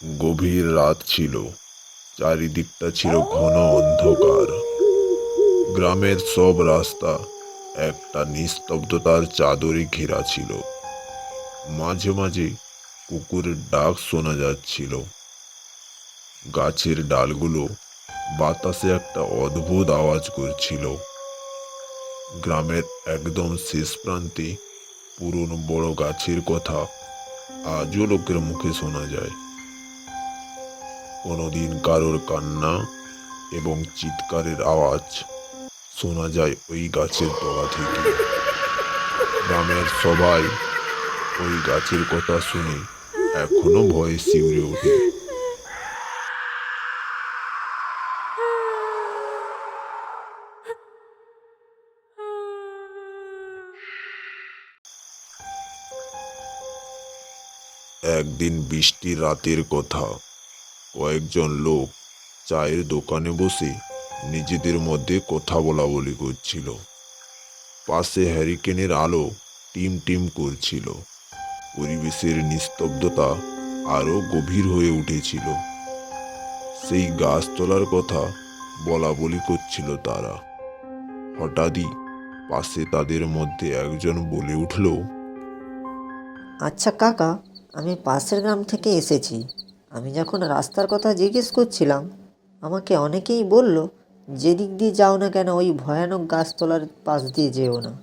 গভীর রাত ছিল। চারিদিকটা ছিল ঘন অন্ধকার। গ্রামের সব রাস্তা একটা নিস্তব্ধতার চাদরে ঘেরা ছিল। মাঝে মাঝে কুকুরের ডাক শোনা যাচ্ছিল। গাছের ডালগুলো বাতাসে একটা অদ্ভুত আওয়াজ করছিল। গ্রামের একদম শেষ প্রান্তে পুরনো বড় গাছের কথা আজও লোকের মুখে শোনা যায়। কোনোদিন কারোর কান্না এবং চিৎকারের আওয়াজ শোনা যায় ওই গাছের তলা থেকে। গ্রামের সবাই ওই গাছের কথা শুনে এখনো ভয়ে শিউরে ওঠে। একদিন বৃষ্টির রাতের কথা। কয়েকজন লোক চায়ের দোকানে বসে নিজেদের মধ্যে কথা বলা বলি করছিল। পাশে হ্যারিকেনের আলো টিম টিম করছিল। পরিবেশের নিস্তব্ধতা আরো গভীর হয়ে উঠেছিল। সেই গাছতলার কথা বলা বলি করছিল তারা। হঠাৎই পাশে তাদের মধ্যে একজন বলে উঠল, আচ্ছা কাকা, আমি পাশের গ্রাম থেকে এসেছি। আমি যখন রাস্তার কথা জিজ্ঞেস করছিলাম, আমাকে অনেকেই বলল, যেদিক দিয়ে যাও না কেন ওই ভয়ানক গাছতলার পাশ দিয়ে যেও না।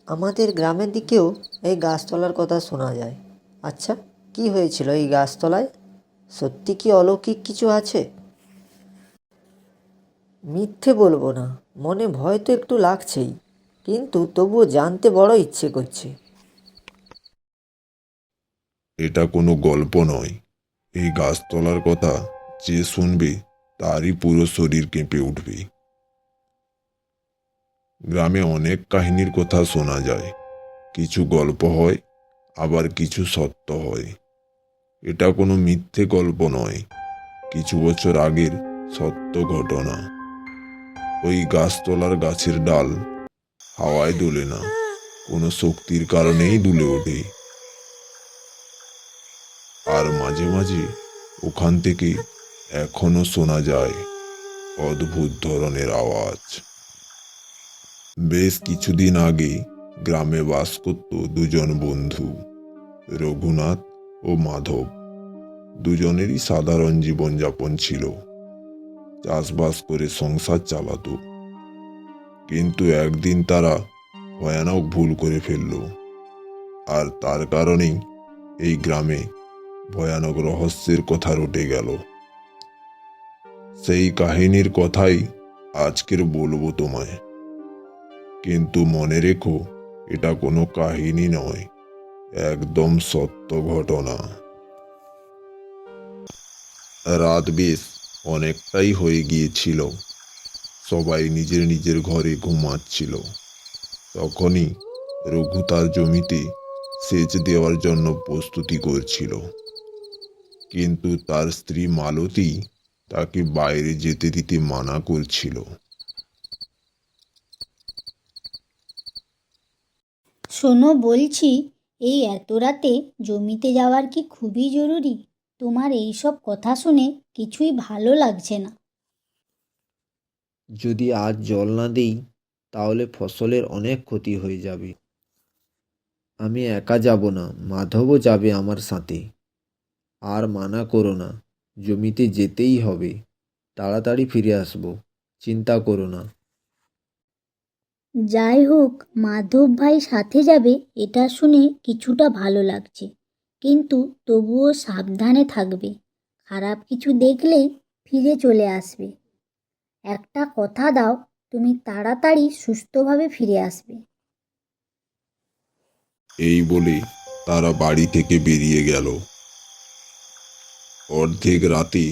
আমাদের গ্রামের দিকেও এই গাছতলার কথা শোনা যায়। আচ্ছা, কি হয়েছিল এই গাছতলায়? সত্যি কি অলৌকিক কিছু আছে? মিথ্যে বলবো না, মনে ভয় তো একটু লাগছেই, কিন্তু তবুও জানতে বড় ইচ্ছে করছে। এটা কোনো গল্প নয়। এই গাছতলার কথা যে শুনবে তারই পুরো শরীর কেঁপে উঠবে। গ্রামে অনেক কাহিনীর কথা শোনা যায়। কিছু গল্প হয়, আবার কিছু সত্য হয়। এটা কোনো মিথ্যে গল্প নয়, কিছু বছর আগের সত্য ঘটনা। ওই গাছতলার গাছের ডাল হাওয়ায় দুলে না, কোনো শক্তির কারণেই দুলে ওঠে। আর মাঝে মাঝে ওখান থেকে এখনো শোনা যায় অদ্ভুত ধরনের আওয়াজ। বেশ কিছুদিন আগে গ্রামে বাস করত দুজন বন্ধু, রঘুনাথ ও মাধব। দুজনেরই সাধারণ জীবনযাপন ছিল। চাষবাস করে সংসার চালাতো। কিন্তু একদিন তারা ভয়ানক ভুল করে ফেলল। আর তার কারণেই এই গ্রামে ভয়ানক রহস্যের কথা রটে গেল। সেই কাহিনীর কথাই আজকের বলবো তোমায়। কিন্তু মনে রেখো, এটা কোনো কাহিনী নয়, একদম সত্য ঘটনা। রাত বেশ অনেকটাই হয়ে গিয়েছিল। সবাই নিজের নিজের ঘরে ঘুমাচ্ছিল। তখনই রঘু তার জমিতে সেচ দেওয়ার জন্য প্রস্তুতি করছিল। কিন্তু তার স্ত্রী মালতী তাকে বাইরে যেতে দিতে মানা করছিল। শোনো বলছি, এই এত রাতে জমিতে যাওয়ার কি খুবই জরুরি? তোমার এই সব কথা শুনে কিছুই ভালো লাগছে না। যদি আজ জল না দিই তাহলে ফসলের অনেক ক্ষতি হয়ে যাবে। আমি একা যাব না, মাধবও যাবে আমার সাথে। আর মানা করো না, জমিতে যেতেই হবে। তাড়াতাড়ি ফিরে আসবো, চিন্তা করো না। যাই হোক, মাধব ভাই সাথে যাবে এটা শুনে কিছুটা ভালো লাগছে, কিন্তু তবুও সাবধানে থাকবে। খারাপ কিছু দেখলেই ফিরে চলে আসবে। একটা কথা দাও, তুমি তাড়াতাড়ি সুস্থভাবে ফিরে আসবে। এই বলে তারা বাড়ি থেকে বেরিয়ে গেল। অর্ধেক রাতে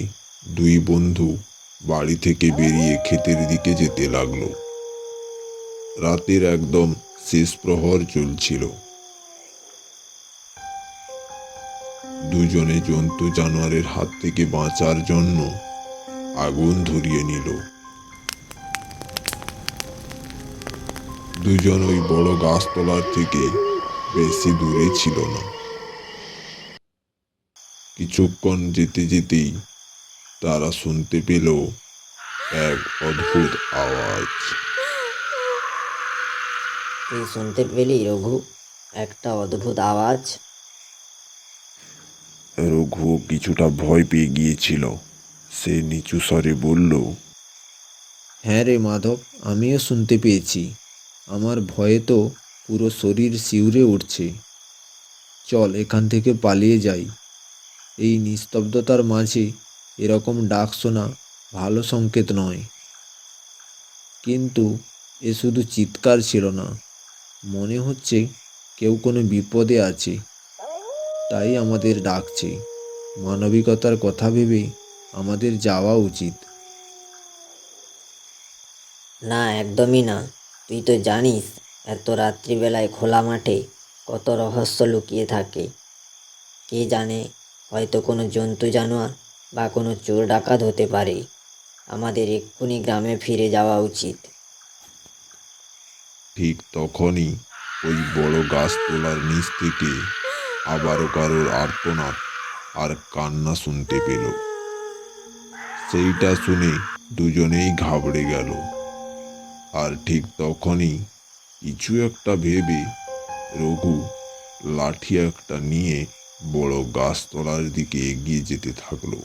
দুই বন্ধু বাড়ি থেকে বেরিয়ে ক্ষেতের দিকে যেতে লাগলো। রাতের একদম শেষ প্রহর চলছিল। দুজনে জন্তু জানোয়ারের হাত থেকে বাঁচার জন্য আগুন ধরিয়ে নিল। দুজন ওই বড় গাছতলার থেকে বেশি দূরে ছিল না। কিছুক্ষণ যেতে যেতেই তারা শুনতে পেল এক অদ্ভুত আওয়াজ। তুই শুনতে পেলি রঘু একটা অদ্ভুত আওয়াজ? রঘু কিছুটা ভয় পেয়ে গিয়েছিল। সে নিচু স্বরে বলল, হ্যাঁ রে মাধব, আমিও শুনতে পেয়েছি। আমার ভয়ে তো পুরো শরীর শিউরে উঠছে। চল এখান থেকে পালিয়ে যাই। এই নিস্তব্ধতার মাঝে এরকম ডাক শোনা ভালো সংকেত নয়। কিন্তু এ শুধু চিৎকার ছিল না, মনে হচ্ছে কেউ কোনো বিপদে আছে, তাই আমাদের ডাকছে। মানবিকতার কথা ভেবে আমাদের যাওয়া উচিত। না, একদমই না। তুই তো জানিস এত রাত্রিবেলায় খোলা মাঠে কত রহস্য লুকিয়ে থাকে। কে জানে, হয়তো কোনো জন্তু জানোয়ার বা কোনো চোর ডাকাত হতে পারে। আমাদের এক্ষুনি গ্রামে ফিরে যাওয়া উচিত। ঠিক তখনই ওই বড় গাছতলার নিচ থেকে আবারও কারোর আর্তনাদ আর কান্না শুনতে পেল। সেইটা শুনে দুজনেই ঘাবড়ে গেল। আর ঠিক তখনই কিছু একটা ভেবে রঘু লাঠি একটা নিয়ে বড় গাছতলার দিকে এগিয়ে যেতে থাকলো।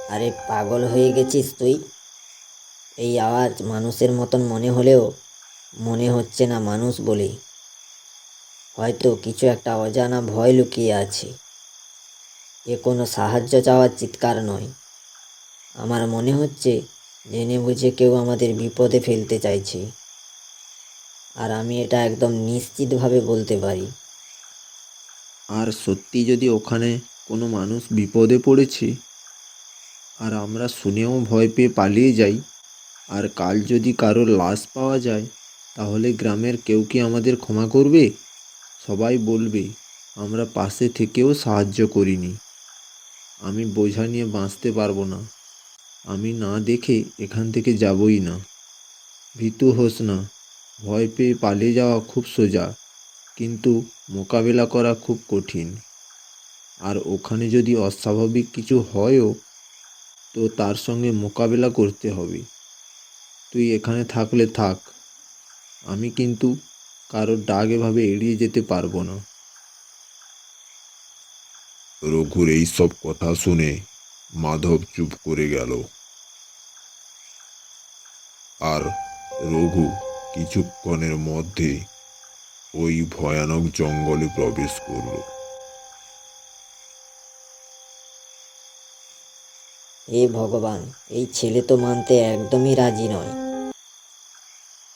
আরে পাগল হয়ে গেছিস তুই? এই আওয়াজ মানুষের মতন মনে হলেও মনে হচ্ছে না মানুষ বলে। হয়তো কিছু একটা অজানা ভয় লুকিয়ে আছে। এ কোনো সাহায্য চাওয়ার চিৎকার নয়। আমার মনে হচ্ছে জেনে বুঝে কেউ আমাদের বিপদে ফেলতে চাইছে। আর আমি এটা একদম নিশ্চিতভাবে বলতে পারি। আর সত্যি যদি ওখানে কোনো মানুষ বিপদে পড়েছে আর আমরা শুনেও ভয় পেয়ে পালিয়ে যাই, আর কাল যদি কারোর লাশ পাওয়া যায়, তাহলে গ্রামের কেউ কি আমাদের ক্ষমা করবে? সবাই বলবে আমরা পাশে থেকেও সাহায্য করিনি। আমি বোঝা নিয়ে বাঁচতে পারবো না। আমি না দেখে এখান থেকে যাবই না। ভীতু হোস না। ভয় পেয়ে পালিয়ে যাওয়া খুব সোজা, কিন্তু মোকাবেলা করা খুব কঠিন। আর ওখানে যদি অস্বাভাবিক কিছু হয়ও, তো তার সঙ্গে মোকাবেলা করতে হবে। তুই এখানে থাকলে থাক, আমি কিন্তু কারোর ডাক এভাবে এড়িয়ে যেতে পারবো না। রঘুর এই সব কথা শুনে মাধব চুপ করে গেল। আর রঘু কিছুক্ষণের মধ্যে ওই ভয়ানক জঙ্গলে প্রবেশ করল। হে ভগবান, এই ছেলে তো মানতে একদমই রাজি নয়।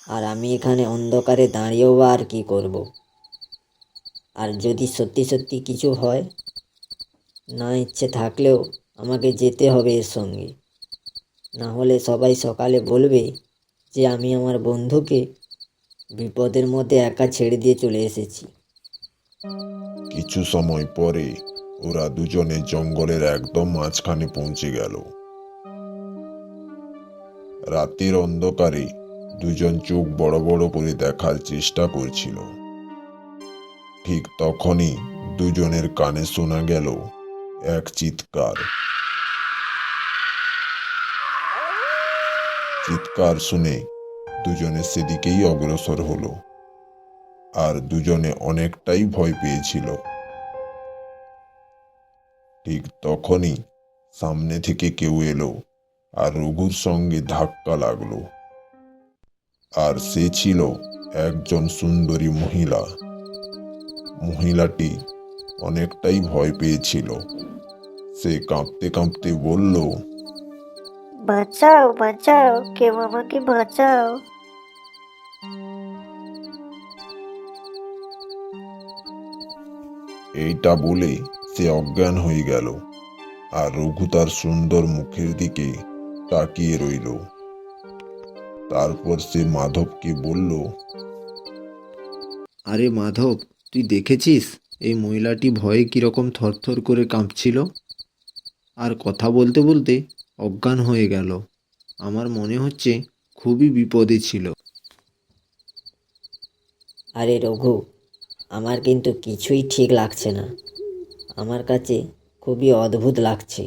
আর আমি এখানে অন্ধকারে দাঁড়িয়েও বা আর কি করব? আর যদি সত্যি সত্যি কিছু হয়, না ইচ্ছে থাকলেও আমাকে যেতে হবে এর সঙ্গে। না হলে সবাই সকালে বলবে যে আমি আমার বন্ধুকে বিপদের মধ্যে একা ছেড়ে দিয়ে চলে এসেছি। কিছু সময় পরে ওরা দুজনে জঙ্গলের একদম মাঝখানে পৌঁছে গেল। রাতের অন্ধকারে দুজন চোখ বড় বড় করে দেখার চেষ্টা করছিল। ঠিক তখনই দুজনের কানে শোনা গেল এক চিৎকার। চিৎকার শুনে দুজনে সেদিকেই অগ্রসর হলো। আর দুজনে অনেকটাই ভয় পেয়েছিল। ঠিক তখনই সামনে থেকে কেউ এলো আর রঘুর সঙ্গে ধাক্কা লাগলো। আর সে ছিল একজন সুন্দরী মহিলা। মহিলাটি অনেকটাই ভয় পেয়েছিল। সে কাঁপতে কাঁপতে বলল, বাঁচাও বাঁচাও, কেউ আমাকে বাঁচাও। এইটা বলে সে অজ্ঞান হয়ে গেল। আর রঘু তার সুন্দর মুখের দিকে তাকিয়ে রইল। তারপর সে মাধবকে বলল, আরে মাধব, তুই দেখেছিস এই মহিলাটি ভয়ে কীরকম থরথর করে কাঁপছিল আর কথা বলতে বলতে অজ্ঞান হয়ে গেল। আমার মনে হচ্ছে খুবই বিপদে ছিল। আরে রঘু, আমার কিন্তু কিছুই ঠিক লাগছে না। আমার কাছে খুবই অদ্ভুত লাগছে।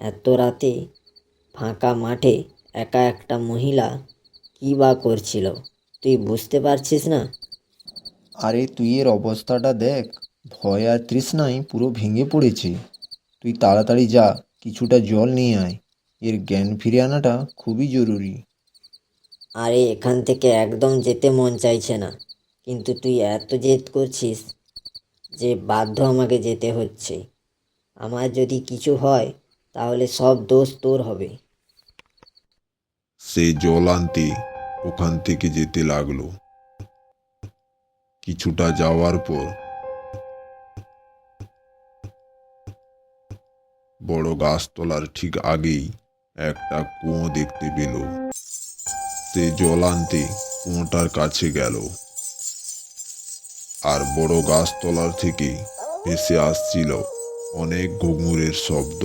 এত রাতে ফাঁকা মাঠে একা একটা মহিলা কী বা করছিল, তুই বুঝতে পারছিস না? আরে তুই এর অবস্থাটা দেখ, ভয় আর তৃষ্ণায় পুরো ভেঙে পড়েছে। তুই তাড়াতাড়ি যা, কিছুটা জল নিয়ে আয়। এর জ্ঞান ফিরে আনাটা খুবই জরুরি। আরে এখান থেকে একদম যেতে মন চাইছে না, কিন্তু তুই এত জেদ করছিস যে বাধ্য আমাকে যেতে হচ্ছে। আমার যদি কিছু হয় তাহলে সব দোষ তোর হবে। সে জল আনতে ওখান থেকে যেতে লাগলো। কিছুটা যাওয়ার পর বড় গাছতলার ঠিক আগেই একটা কুয়ো দেখতে পেল। সে জল আনতে কুয়োটার কাছে গেল, আর বড় গাছতলার থেকে ভেসে আসছিল অনেক ঘুঙুরের শব্দ।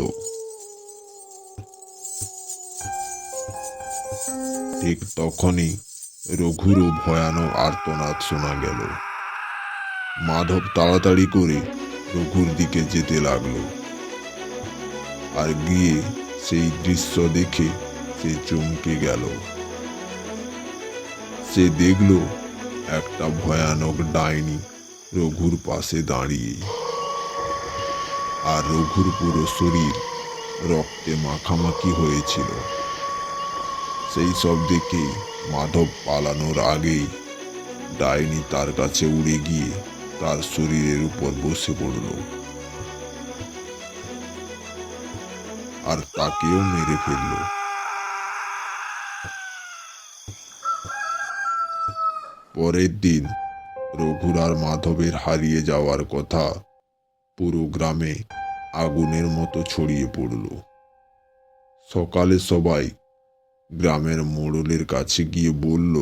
ঠিক তখনই রঘুরও ভয়ানক আর্তনাদ শোনা গেল। মাধব তাড়াতাড়ি করে রঘুর দিকে যেতে লাগলো, আর গিয়ে সেই দৃশ্য দেখে সে চমকে গেল। সে দেখল একটা ভয়ানক ডাইনি রঘুর পাশে দাঁড়িয়ে, আর রঘুর পুরো শরীর রক্তে মাখামাখি হয়েছিল। সেই সব দেখে মাধব পালানোর আগেই ডাইনি তার কাছে উড়ে গিয়ে তার শরীরের উপর বসে পড়ল, আর তাকেও মেরে ফেলল। পরের দিন রঘুর আর মাধবের হারিয়ে যাওয়ার কথা পুরো গ্রামে আগুনের মতো ছড়িয়ে পড়ল। সকালে সবাই গ্রামের মোড়লের কাছে গিয়ে বলল,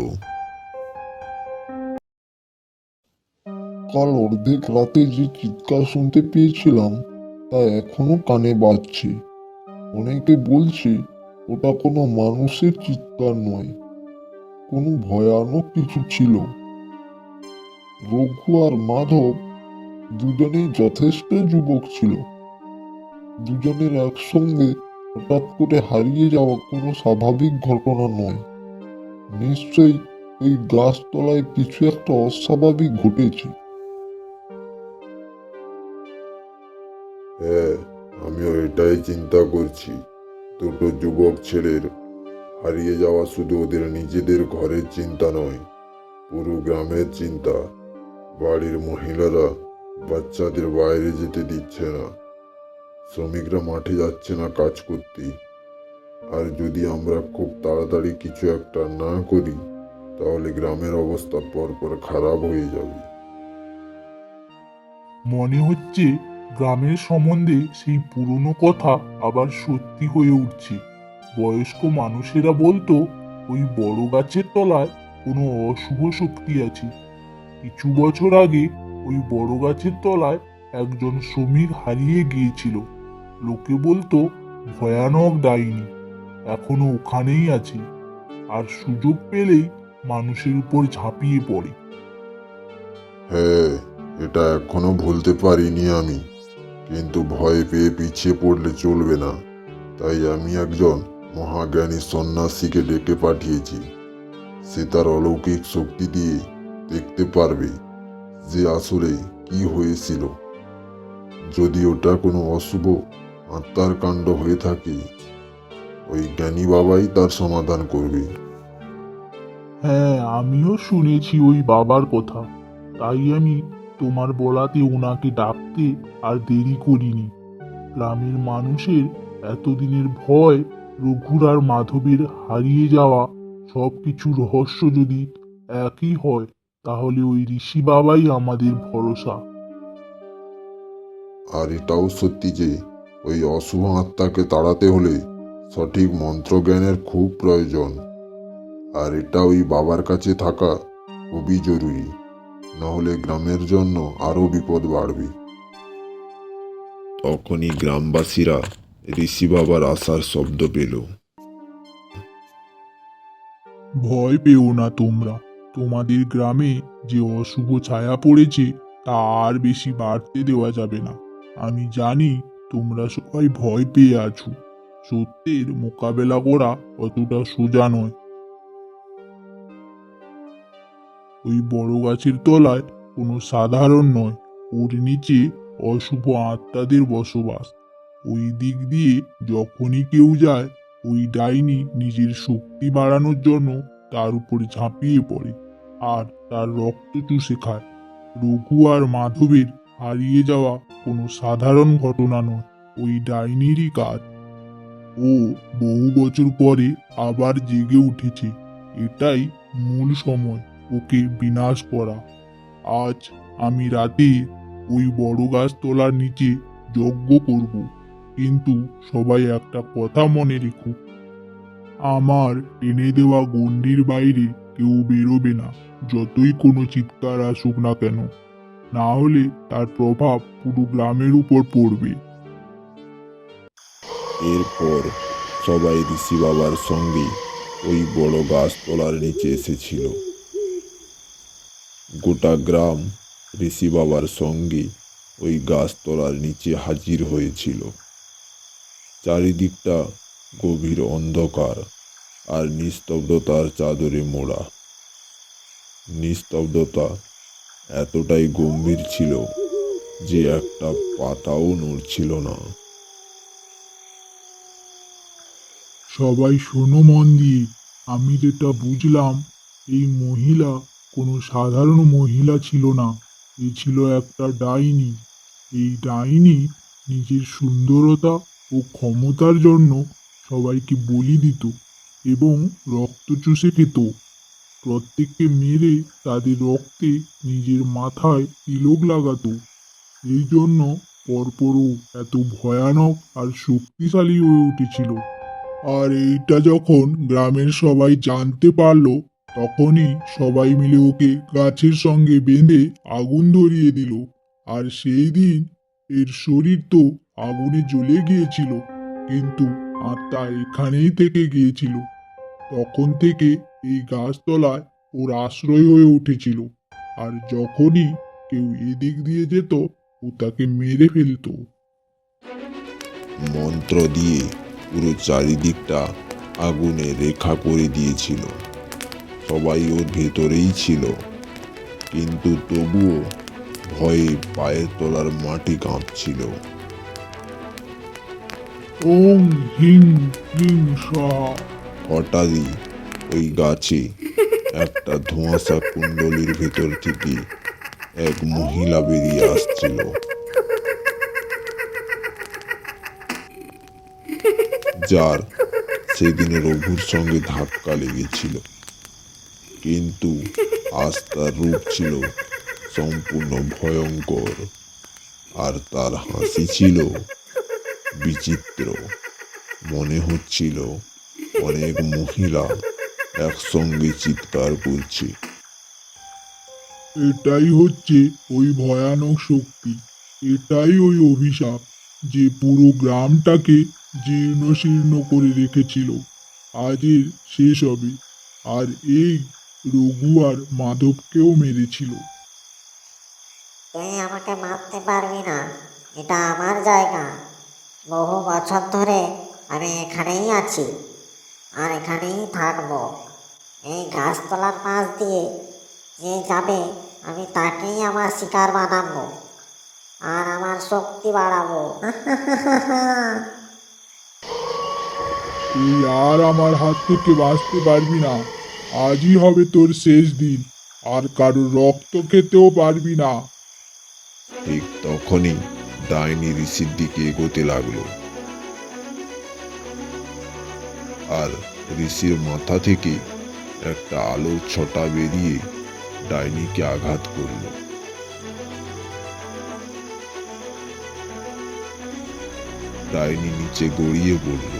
কাল অর্ধেক রাতে যে চিৎকার শুনতে পেয়েছিলাম তা এখনো কানে বাজছে। অনেকে বলছে ওটা কোনো মানুষের চিৎকার নয়, কোনো ভয়ানক কিছু ছিল। রঘু আর মাধব দুজনেই যথেষ্ট যুবক ছিল। দুজনের একসঙ্গে হঠাৎ করে হারিয়ে যাওয়া কোনো স্বাভাবিক ঘটনা নয়। নিশ্চয়ই ওই গাছতলায় কিছু একটা অস্বাভাবিক ঘটেছে। হ্যাঁ, আমিও এটাই চিন্তা করছি। দুটো যুবক ছেলের হারিয়ে যাওয়া শুধু ওদের নিজেদের ঘরের চিন্তা নয়, পুরো গ্রামের চিন্তা। বাড়ির মহিলারা বাচ্চাদের বাইরে যেতে দিচ্ছে না, শ্রমিকরা মাঠে যাচ্ছে না কাজ করতে। আর যদি আমরা খুব তাড়াতাড়ি কিছু একটা না করি, তাহলে গ্রামের অবস্থা পরপর খারাপ হয়ে যাবে। মনে হচ্ছে গ্রামের সম্বন্ধে সেই পুরনো কথা আবার সত্যি হয়ে উঠছে। বয়স্ক মানুষেরা বলতো ওই বড় গাছের তলায় কোনো অশুভ শক্তি আছে। কিছু বছর আগে ওই বড় গাছের তলায় একজন শ্রমিক হারিয়ে গিয়েছিল। লোকে বলতো ভয়ানক ডাইনি এখনো ওখানেই আছে, আর সুযোগ পেলেই মানুষের উপর ঝাঁপিয়ে পড়ে। হ্যাঁ, এটা এখনো ভুলতে পারিনি আমি, কিন্তু ভয় পেয়ে পিছিয়ে পড়লে চলবে না। তাই আমি একজন মহাজ্ঞানী সন্ন্যাসীকে ডেকে পাঠিয়েছি। সে তার অলৌকিক শক্তি দিয়ে দেখতে পারবে যে আসলে কি হয়েছিল। যদি ওটা কোনো অশুভ আত্মার কাণ্ড হয়ে থাকে, ওই জ্ঞানী বাবাই তার সমাধান করবে। হ্যাঁ, আমিও শুনেছি ওই বাবার কথা। তাই আমি তোমার বলাতে ওনাকে ডাকতে আর দেরি করিনি। গ্রামের মানুষের এতদিনের ভয়, রঘুর আর মাধবের হারিয়ে যাওয়া, সব কিছু রহস্য যদি একই হয়, তাহলে ওই ঋষি বাবাই আমাদের ভরসা। আর এটাও সত্যি যে ওই অশুভ আত্মাকে তাড়াতে হলে সঠিক মন্ত্রজ্ঞানের খুব প্রয়োজন, আর এটা ওই বাবার কাছে থাকা খুবই জরুরি। নাহলে গ্রামের জন্য আরো বিপদ বাড়বে। তখনই গ্রামবাসীরা ঋষি বাবার আসার শব্দ পেল। ভয় পেও না তোমরা। তোমাদের গ্রামে যে অশুভ ছায়া পড়েছে তা আর বেশি বাড়তে দেওয়া যাবে না। আমি জানি তোমরা সবাই ভয় পেয়ে আছো। সত্যের মোকাবেলা করা অতটা সোজা নয়। ওই বড় গাছের তলায় কোনো সাধারণ নয়, ওর নিচে অশুভ আত্মাদের বসবাস। ওই দিক দিয়ে যখনই কেউ যায়, ওই ডাইনি নিজের শক্তি বাড়ানোর জন্য তার উপরে ঝাঁপিয়ে পড়ে আর তার রক্ত চুষে খায়। রঘু আর মাধবের হারিয়ে যাওয়া কোনো সাধারণ ঘটনা নয়, ওই ডাইনিরই কাজ। ও বহু বছর পরে আবার জেগে উঠেছে। এটাই মূল সময় ওকে বিনাশ করা। আজ আমি রাতে ওই বড় গাছ তলার নিচে যজ্ঞ করব, কিন্তু সবাই একটা কথা মনে রেখো, আমার টেনে দেওয়া গণ্ডির বাইরে কেউ বেরোবে না, যতই কোনো চিৎকার আসুক না কেন, না হলে তার প্রভাব পুরো গ্রামের উপর পড়বে। এরপর সবাই ঋষি বাবার সঙ্গে ওই বড় গাছতলার নিচে এসেছিল। গোটা গ্রাম ঋষি বাবার সঙ্গে ওই গাছতলার নিচে হাজির হয়েছিল। চারিদিকটা গভীর অন্ধকার আর নিস্তব্ধতার চাদরে মোড়া। নিস্তব্ধতা এতটাই গম্ভীর ছিল যে একটা পাতাও নড়ছিল না। সবাই শোনো মন দিয়ে, আমি যেটা বুঝলাম, এই মহিলা কোনো সাধারণ মহিলা ছিল না, এ ছিল একটা ডাইনি। এই ডাইনি নিজের সুন্দরতা ও ক্ষমতার জন্য সবাইকে বলি দিত এবং রক্ত চুষে খেত। প্রত্যেককে মেরে তাদের রক্তে নিজের মাথায় তিলক লাগাতো। এই জন্য পরপরও এত ভয়ানক আর শক্তিশালী হয়ে উঠেছিল। আর এইটা যখন গ্রামের সবাই জানতে পারলো, তখনই সবাই মিলে ওকে গাছের সঙ্গে বেঁধে আগুন ধরিয়ে দিল। আর সেই দিন এর শরীর তো আগুনে জ্বলে গিয়েছিল, কিন্তু আত্মা এখানেই থেকে গিয়েছিল। তখন থেকে এই গাছতলায় ওর আশ্রয় হয়ে উঠেছিল, আর যখনই কেউ এদিক দিয়ে যেত, ও তাকে মেরে ফেলতো। মন্ত্র দিয়ে পুরো চারিদিকটা আগুনে রেখা করে দিয়েছিল। সবাই ওর ভেতরেই ছিল, কিন্তু তবুও ভয়ে পায়ের তলার মাটি কাঁপছিল। ওং হিং ক্লিং স্বাহা। হঠাৎই ওই গাছে একটা ধোঁয়াশা কুণ্ডলীর ভেতর থেকে এক মহিলা বেরিয়ে আসছিল। যার সেদিন রঘুর সঙ্গে ধাক্কা লেগেছিল, কিন্তু আজ তার রূপ ছিল সম্পূর্ণ ভয়ঙ্কর, আর তার হাসি ছিল বিচিত্র। মনে হচ্ছিল অনেক মহিলা একসঙ্গে চিৎকার করছে। এটাই হচ্ছে ওই ভয়ানক শক্তি, এটাই ওই অভিশাপ যে পুরো গ্রামটাকে জীর্ণ শীর্ণ করে রেখেছিল। আজ এর শেষ হবে। আর এই রঘু আর মাধবকেও মেরেছিল। তুই আমাকে মারতে পারবি না, এটা আমার জায়গা। বহু বছর ধরে আমি এখানেই আছি আর এখানেই থাকবো। এই গাছতলার পাশ দিয়ে যে যাবে, আমি তাকেই আমার শিকার বানাবো আর আমার শক্তি বাড়াবো। তুই আর আমার হাত থেকে বাঁচতে পারবি না। আজই হবে তোর শেষ দিন, আর কারোর রক্ত খেতেও পারবি না। ঠিক তখনই ডাইনি ঋষির দিকে এগোতে লাগলো, আর ঋষির মাথা থেকে একটা আলোর ছটা বেরিয়ে ডাইনিকে আঘাত করল। ডাইনি নিচে গড়িয়ে পড়ল।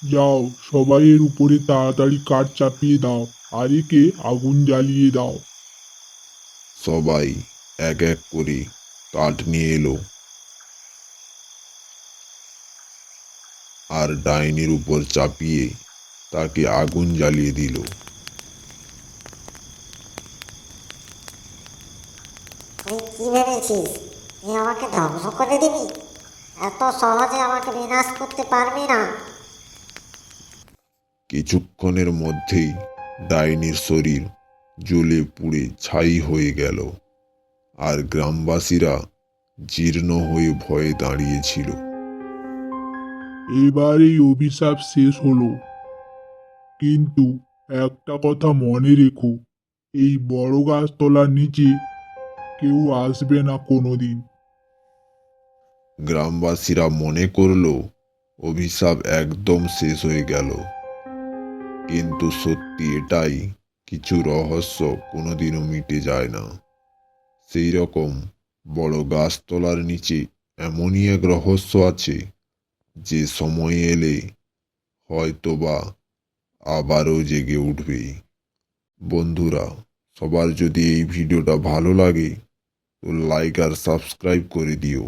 যাও, সবাই এর উপরে তাড়াতাড়ি কাঠ চাপিয়ে দাও আর একে আগুন জ্বালিয়ে দাও। সবাই এক এক করে কাঠ নিয়ে এলো আর ডাইনির উপর চাপিয়ে তাকে আগুন জ্বালিয়ে দিল। তুই কি ভেবেছিস তুই আমাকে ধ্বংস করে দিবি? এত সহজে আমাকে বিনাশ করতে পারবি না। কিছুক্ষণের মধ্যেই ডাইনির শরীর জ্বলে পুড়ে ছাই হয়ে গেল, আর গ্রামবাসীরা জীর্ণ হয়ে ভয়ে দাঁড়িয়েছিল। এবার এই অভিশাপ শেষ হলো, কিন্তু একটা কথা মনে রেখো, এই বড় গাছতলার নিচে কেউ আসবে না কোনোদিন। গ্রামবাসীরা মনে করল অভিশাপ একদম শেষ হয়ে গেল, কিন্তু সত্যি এটাই, কিছু রহস্য কোনোদিনও মিটে যায় না। সেই রকম বড় গাছতলার নিচে এমনই এক রহস্য আছে, যে সময় এলে হয়তোবা আবারও জেগে উঠবে। বন্ধুরা, সবার যদি এই ভিডিওটা ভালো লাগে তো লাইক আর সাবস্ক্রাইব করে দিও।